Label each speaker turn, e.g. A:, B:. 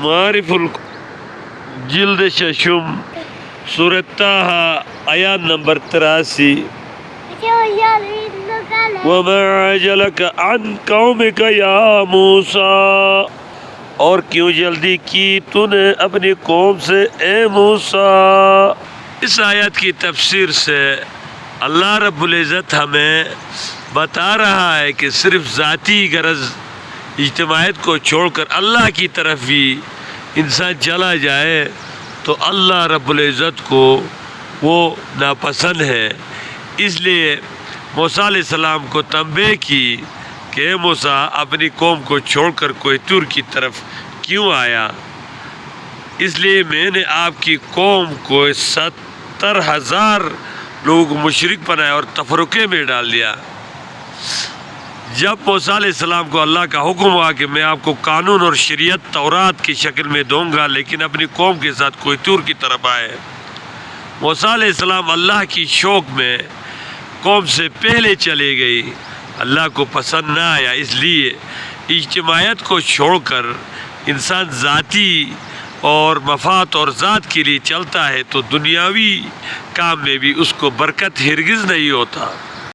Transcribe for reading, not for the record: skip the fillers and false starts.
A: معارف الجلد ششم سورة طه آیات نمبر 83 وَمَا عَجَلَكَ عَنْ قَوْمِكَ يَا مُوسَىٰ، اور کیوں جلدی کی تو نے اپنی قوم سے اے موسیٰ۔ اس آیت کی تفسیر سے اللہ رب العزت ہمیں بتا رہا ہے کہ صرف ذاتی غرض اجتماعیت کو چھوڑ کر اللہ کی طرف بھی انسان چلا جائے تو اللہ رب العزت کو وہ ناپسند ہے۔ اس لیے موسیٰ علیہ السلام کو تنبیہ کی کہ اے موسیٰ اپنی قوم کو چھوڑ کر کوہ طور کی طرف کیوں آیا؟ اس لیے میں نے آپ کی قوم کو 70,000 لوگ مشرک بنائے اور تفرقے میں ڈال دیا۔ جب موسیٰ علیہ السلام کو اللہ کا حکم ہوا کہ میں آپ کو قانون اور شریعت تورات کی شکل میں دوں گا لیکن اپنی قوم کے ساتھ کوہ طور کی طرف آئے، موسیٰ علیہ السلام اللہ کی شوق میں قوم سے پہلے چلے گئی، اللہ کو پسند نہ آیا۔ اس لیے اجتماعیت کو چھوڑ کر انسان ذاتی اور مفاد اور ذات کے لیے چلتا ہے تو دنیاوی کام میں بھی اس کو برکت ہرگز نہیں ہوتا۔